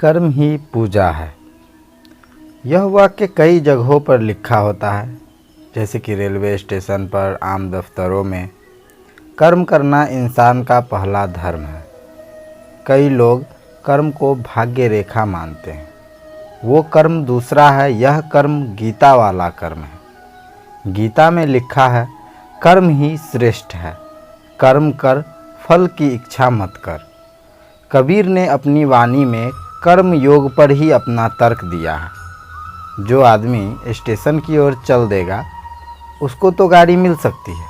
कर्म ही पूजा है। यह वाक्य कई जगहों पर लिखा होता है, जैसे कि रेलवे स्टेशन पर, आम दफ्तरों में। कर्म करना इंसान का पहला धर्म है। कई लोग कर्म को भाग्य रेखा मानते हैं। वो कर्म दूसरा है, यह कर्म गीता वाला कर्म है। गीता में लिखा है, कर्म ही श्रेष्ठ है, कर्म कर, फल की इच्छा मत कर। कबीर ने अपनी वाणी में कर्म योग पर ही अपना तर्क दिया है। जो आदमी स्टेशन की ओर चल देगा उसको तो गाड़ी मिल सकती है,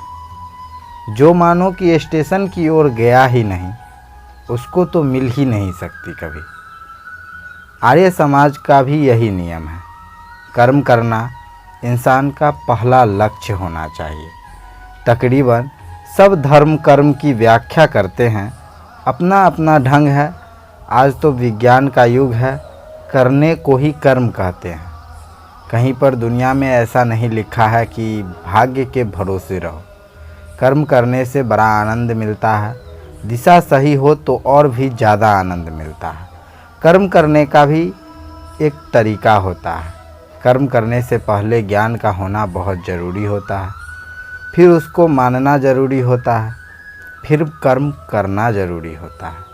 जो मानो कि स्टेशन की ओर गया ही नहीं उसको तो मिल ही नहीं सकती कभी। आर्य समाज का भी यही नियम है। कर्म करना इंसान का पहला लक्ष्य होना चाहिए। तकरीबन सब धर्म कर्म की व्याख्या करते हैं, अपना अपना ढंग है। आज तो विज्ञान का युग है, करने को ही कर्म कहते हैं। कहीं पर दुनिया में ऐसा नहीं लिखा है कि भाग्य के भरोसे रहो। कर्म करने से बड़ा आनंद मिलता है, दिशा सही हो तो और भी ज़्यादा आनंद मिलता है। कर्म करने का भी एक तरीका होता है। कर्म करने से पहले ज्ञान का होना बहुत ज़रूरी होता है, फिर उसको मानना ज़रूरी होता है, फिर कर्म करना ज़रूरी होता है।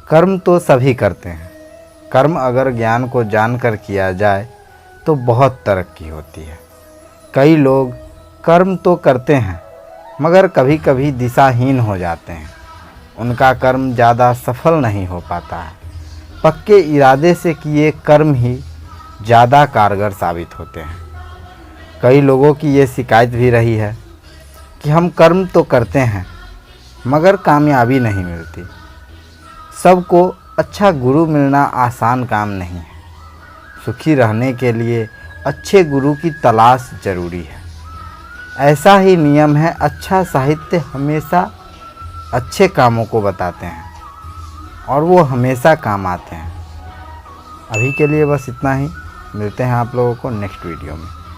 कर्म तो सभी करते हैं। कर्म अगर ज्ञान को जानकर किया जाए तो बहुत तरक्की होती है। कई लोग कर्म तो करते हैं मगर कभी कभी दिशाहीन हो जाते हैं। उनका कर्म ज़्यादा सफल नहीं हो पाता है। पक्के इरादे से किए कर्म ही ज़्यादा कारगर साबित होते हैं। कई लोगों की ये शिकायत भी रही है कि हम कर्म तो करते हैं मगर कामयाबी नहीं मिलती। सबको अच्छा गुरु मिलना आसान काम नहीं है। सुखी रहने के लिए अच्छे गुरु की तलाश ज़रूरी है। ऐसा ही नियम है, अच्छा साहित्य हमेशा अच्छे कामों को बताते हैं और वो हमेशा काम आते हैं। अभी के लिए बस इतना ही। मिलते हैं आप लोगों को नेक्स्ट वीडियो में।